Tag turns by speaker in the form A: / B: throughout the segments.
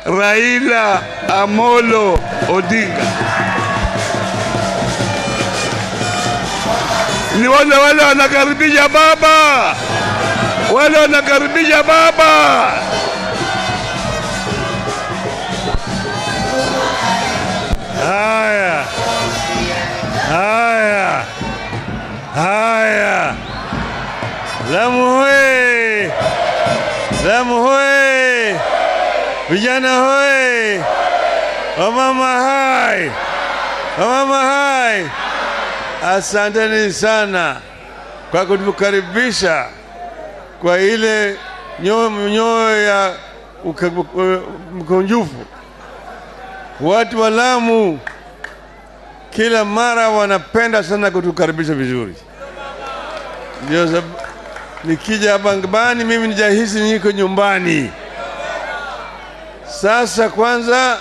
A: Raila Amolo Odinga. Ni wale wanakaribisha baba. Wale wanakaribisha baba. Haya. Haya. Haya. Lamu hoye. Lamu hoye. Vijana hoye. Wamama hai. Wamama hai. Asanteni sana kwa kutukaribisha kwa ile nyoyo ya mkunjufu. Watu wa Lamu kila mara wanapenda sana kutukaribisha vizuri. Ndio sababu nikija hapa nyumbani mimi nijahisi niko nyumbani. Sasa kwanza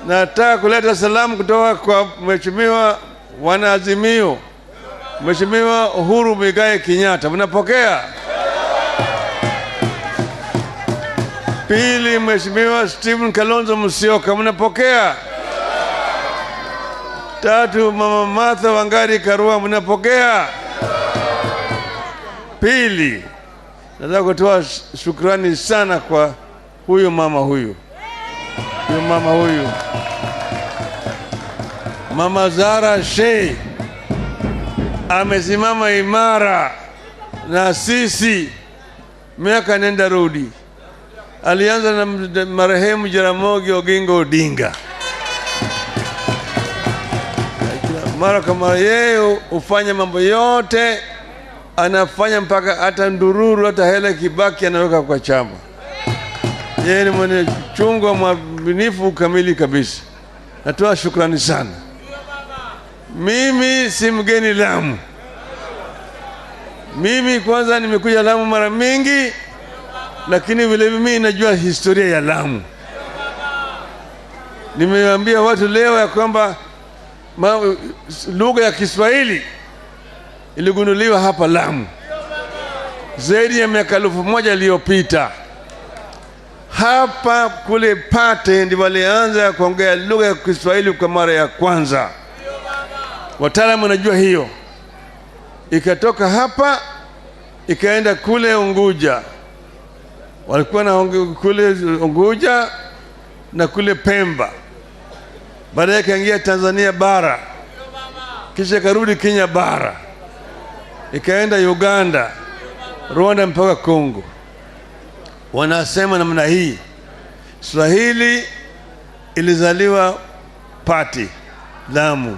A: nataka kuleta salamu kutoka kwa mheshimiwa wanaazimio, Mheshimiwa Uhuru Muigai Kenyatta. Mnapokea? Pili, Mheshimiwa Stephen Kalonzo Musyoka. Mnapokea? Tatu, Mama Martha Wangari Karua. Mnapokea? Pili, nataka kutoa shukrani sana kwa huyu mama huyu. Mama Zara Shei amesimama imara na sisi miaka nenda rudi. Alianza na marehemu Jaramogi Oginga Odinga. Mara kama yeye ufanya mambo yote, anafanya mpaka hata ndururu, hata hela Kibaki anaweka kwa chama. Yeye ni mwenye chungu mwaminifu kamili kabisa. Natoa shukrani sana. Mimi si mgeni Lamu. Mimi kwanza nimekuja Lamu mara mingi, lakini vile mimi najua historia ya Lamu. Nimewaambia watu leo ya kwamba lugha ya Kiswahili iligunduliwa hapa Lamu zaidi ya miaka 1000 iliyopita. Hapa kule Pate ndio walianza kuongea lugha ya Kiswahili kwa mara ya kwanza. Wataalamu wanajua hiyo. Ikatoka hapa ikaenda kule Unguja. Walikuwa na kule Unguja na kule Pemba. Baadaye kaingia Tanzania bara. Kisha karudi Kenya bara. Ikaenda Uganda, Rwanda mpaka Kongo. Wanasema namna hii, Swahili ilizaliwa Pati, Lamu.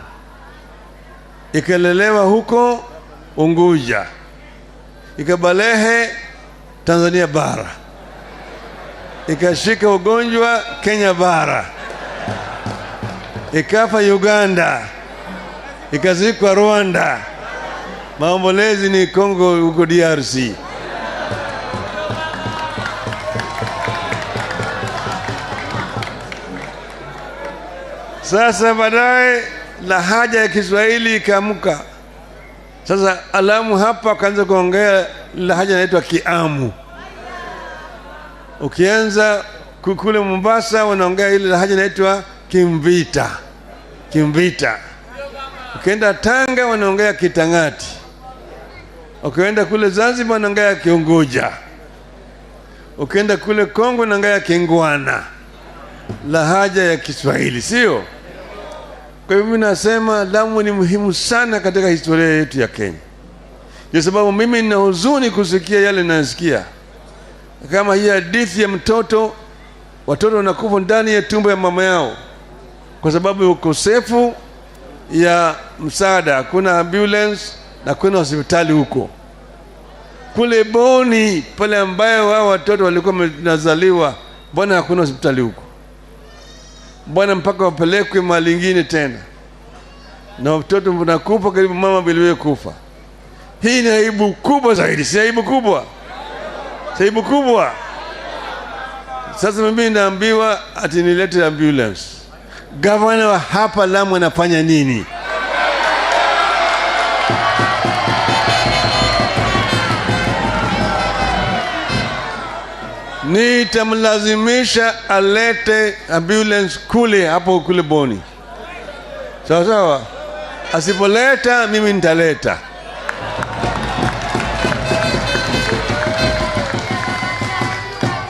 A: Ikalelewa huko Unguja. Ikabalehe Tanzania bara. Ikashika ugonjwa Kenya bara. Ikafa Uganda. Ikazikwa Rwanda. Maombolezi ni Kongo huko DRC. Sasa baadaye lahaja ya Kiswahili ikaamka. Sasa Lamu hapa kaanza kuongea lahaja inaitwa Kiamu. Ukianza kule Mombasa wanaongea ile lahaja inaitwa Kimvita. Ukienda Tanga wanaongea Kitangati. Ukienda kule Zanzibar wanaongea Kiunguja. Ukienda kule Kongo wanaongea Kingwana. Lahaja ya Kiswahili, sio? Kwa hivyo mimi nasema Lamu ni muhimu sana katika historia yetu ya Kenya. Kwa sababu mimi nina huzuni kusikia yale ninayosikia. Kama hii hadithi ya watoto wanakufa ndani ya tumbo ya mama yao kwa sababu ya ukosefu ya msaada. Hakuna ambulance na kuna hospitali huko. Kule Boni pale ambayo wao watoto walikuwa wanazaliwa, mbona hakuna hospitali huko? Mbona mpaka wapelekwe mahali ingine tena? Na watoto wanakufa karibu mama biliwe kufa. Hii ni aibu kubwa zaidi. Si aibu kubwa? Si aibu kubwa? Sasa mimi naambiwa ati nilete ambulance. Gavana wa hapa Lamu anafanya nini? nitamlazimisha alete ambulance kule Boni. Sawa sawa? Asipoleta mimi nitaleta.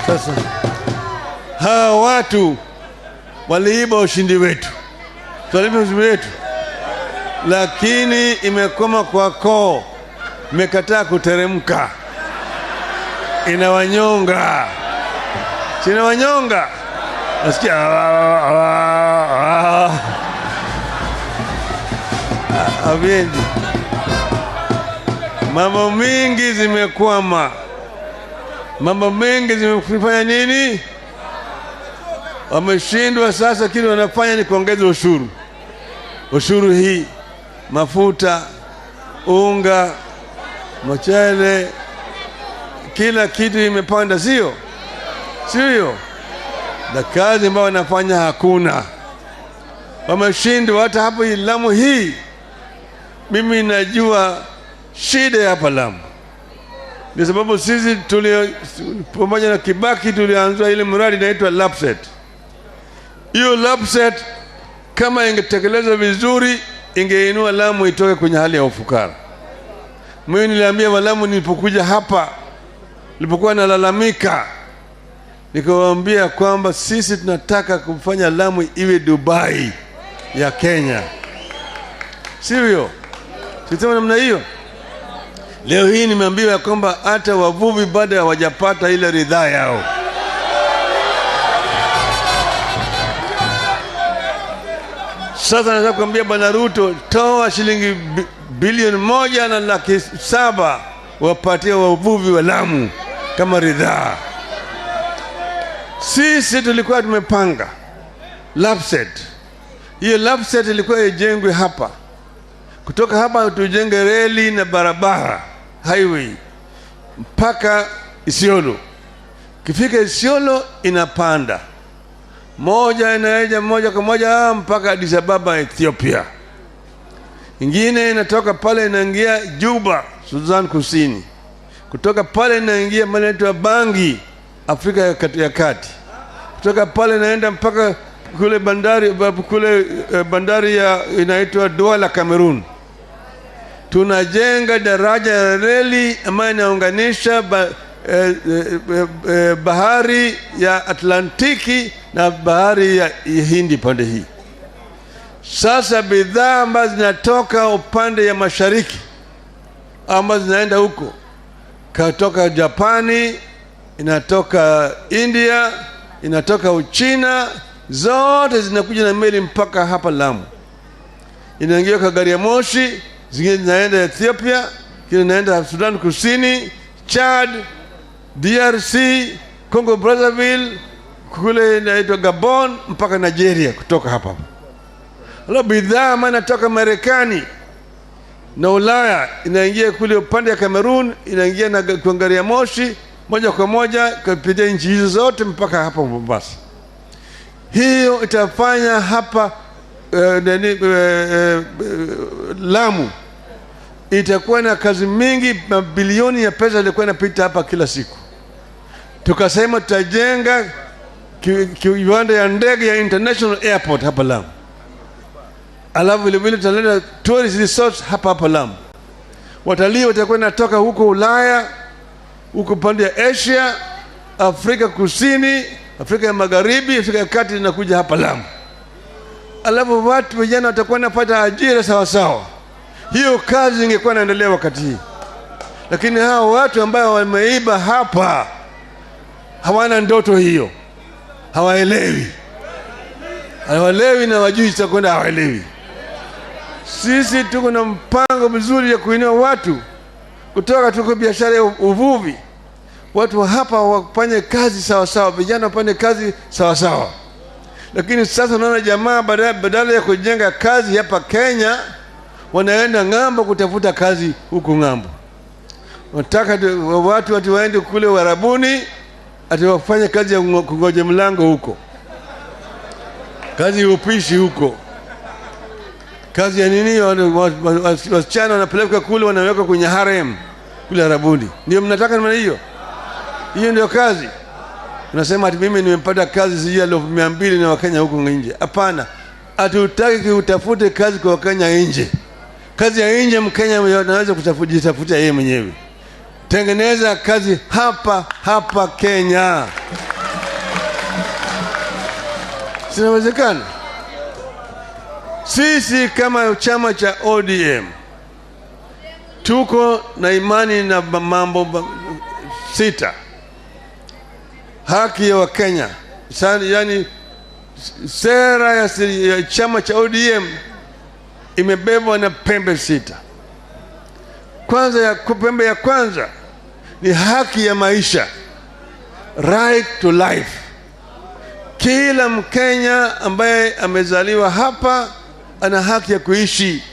A: Sasa hawa watu waliiba ushindi wetu. Waliiba ushindi wetu. Lakini imekoma kwa koo. Imekataa kuteremka. Inawanyonga. Sina wanyonga. Nasikia Aviendi. Mambo mingi zimekwama. Mambo mengi zimefanya nini? Wameshindwa sasa, kile wanafanya ni kuongeza ushuru. Ushuru hii, mafuta, unga, mchele, kila kitu imepanda, sio? Sio? Na kazi ambayo wanafanya hakuna. Wameshindwa hata hapo Lamu hii. Mimi najua shida hapa Lamu. Ni sababu sisi pamoja na Kibaki tulianza ile mradi inaitwa Lapset. Hiyo Lapset kama ingetekelezwa vizuri ingeinua Lamu itoke kwenye hali ya ufukara. Mimi niliambia Walamu nilipokuja hapa, nilipokuwa nalalamika, nikawaambia kwamba sisi tunataka kufanya Lamu iwe Dubai ya Kenya. Sivyo? Sisema namna hiyo. Leo hii nimeambiwa kwamba hata wavuvi bado hawajapata ile ridhaa yao. Sasa nataka kuambia Bwana Ruto, toa shilingi bilioni 1.7 wapatie wavuvi wa Lamu kama ridhaa. Sisi tulikuwa tumepanga Lapset. Hiyo Lapset ilikuwa ijengwe hapa. Kutoka hapa tujenge reli na barabara, highway, mpaka Isiolo. Kifika Isiolo inapanda. Moja inaeja moja kwa moja mpaka Addis Ababa, Ethiopia. Ingine inatoka pale inaingia Juba, Sudan Kusini. Kutoka pale inaingia mahali Bangi, Afrika ya Kati. Kutoka pale inaenda mpaka kule bandari ya inaitwa Douala, Cameroon. Tunajenga daraja ya reli ambayo inaunganisha bahari ya Atlantiki na bahari ya Hindi pande hii. Sasa bidhaa ambazo zinatoka upande ya mashariki ambazo zinaenda huko, kutoka Japani, inatoka India, inatoka Uchina, zote zinakuja na meli mpaka hapa Lamu. Inaingia kwa gari ya moshi, zingine zinaenda Ethiopia, zingine zinaenda Sudan Kusini, Chad, DRC, Congo Brazzaville, kule inaitwa Gabon mpaka Nigeria kutoka hapa. Halo, bidhaa ambayo inatoka Marekani na Ulaya inaingia kule upande ya Cameroon, inaingia na kwa gari ya moshi moja kwa moja kupitia nchi hizo zote mpaka hapa Mombasa. Hiyo itafanya hapa Lamu itakuwa na kazi mingi, mabilioni ya pesa ilikuwa inapita hapa kila siku. Tukasema tutajenga kiwanda ya ndege ya International Airport hapa Lamu. Alafu vile vile tutaleta tourist resorts hapa Lamu. Watalii watakuwa natoka huko Ulaya, huko pande ya Asia, Afrika Kusini, Afrika ya Magharibi, Afrika ya Kati, inakuja hapa Lamu. Alafu watu vijana watakuwa napata ajira sawa sawa. Hiyo kazi ingekuwa inaendelea wakati hii. Lakini hao watu ambao wameiba hapa hawana ndoto hiyo. Hawaelewi. Hawaelewi na wajui itakwenda hawaelewi. Sisi tuko na mpango mzuri ya kuinua watu kutoka tuko biashara ya uvuvi. Watu hapa wafanye kazi sawa sawa, vijana wafanye kazi sawa sawa. Lakini sasa unaona jamaa badala ya kujenga kazi hapa Kenya, wanaenda ng'ambo kutafuta kazi huko ng'ambo. Wanataka watu waende kule Uarabuni ati wafanye kazi ya kungoja mlango huko. Kazi ya upishi huko. Kazi ya nini? Wasichana wanapeleka kule, wanaweka kwenye harem kule Arabuni. Ndio mnataka namna hiyo? Hiyo ndio kazi. Unasema ati mimi nimepata kazi sijui 200,000 na Wakenya huko nje. Hapana. Hatutaki utafute kazi kwa Wakenya nje. Kazi ya nje Mkenya anaweza kujitafutia yeye mwenyewe. Tengeneza kazi hapa Kenya. Sinawezekana. Sisi kama chama cha ODM tuko na imani na mambo 6. Haki ya Wakenya. Yani sera ya chama cha ODM imebebwa na pembe 6. Pembe ya kwanza ni haki ya maisha, right to life. Kila Mkenya ambaye amezaliwa hapa ana haki ya kuishi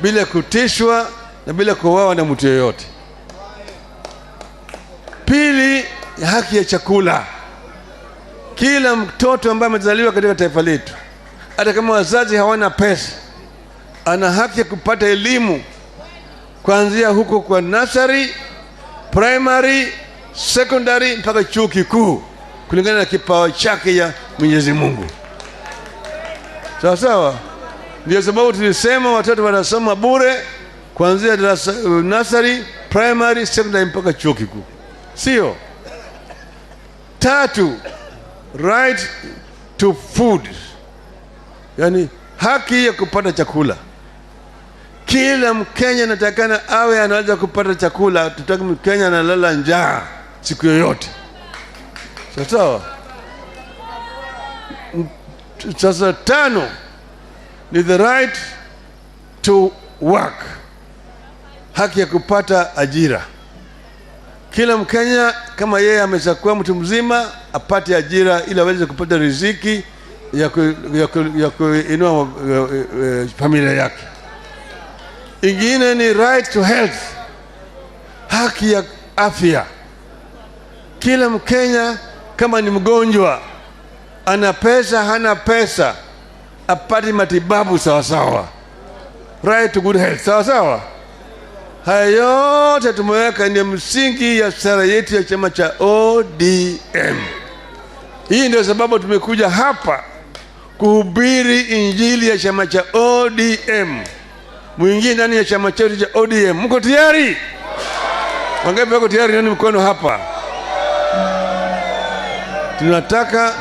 A: bila kutishwa na bila kuuawa na mtu yeyote. Pili, haki ya chakula. Kila mtoto ambaye amezaliwa katika taifa letu, hata kama wazazi hawana pesa, ana haki ya kupata elimu kuanzia huko kwa nursery, primary, secondary mpaka chuo kikuu kulingana na kipawa chake ya Mwenyezi Mungu. Sawa sawa. Ndio sababu tulisema watoto wanasoma bure kuanzia nursery, primary, secondary mpaka chuo kikuu. Sio? 3, right to food. Yani haki ya kupata chakula. Kila Mkenya anatakana awe anaweza kupata chakula. Tutaki Mkenya analala njaa siku yoyote. Sawa. Sasa 5 ni the right to work. Haki ya kupata ajira. Kila Mkenya kama yeye ameshakuwa mtu mzima apate ajira ili aweze kupata riziki ya kuinua familia yake. Ingine ni right to health. Haki ya afya. Kila Mkenya kama ni mgonjwa, ana pesa hana pesa, apate matibabu sawa sawa. Right to good health sawa sawa. Haya yote tumeweka ndio msingi ya sera yetu ya chama cha ODM. Hii ndio sababu tumekuja hapa kuhubiri injili ya chama cha ODM. Mwingie ndani ya chama chetu cha ODM. Mko tayari? Wangapi wako tayari? Nani mkono hapa? Tunataka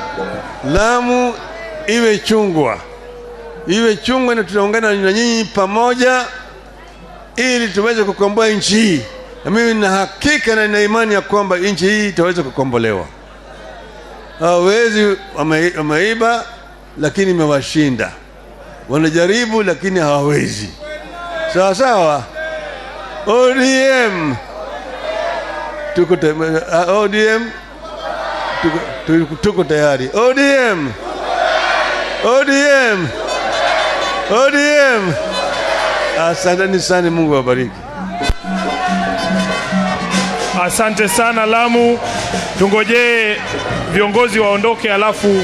A: Lamu iwe chungwa. Iwe chungwa na tunaungana na nyinyi pamoja ili tuweze kukomboa nchi hii. Na mimi nina hakika na nina imani ya kwamba nchi hii itaweza kukombolewa. Hawezi wameiba lakini imewashinda. Wanajaribu lakini hawawezi. Sawa sawa. ODM. ODM. Tuko tayari. ODM. ODM. ODM. Asante sana, Mungu awabariki.
B: Asante sana Lamu. Tungojee viongozi waondoke alafu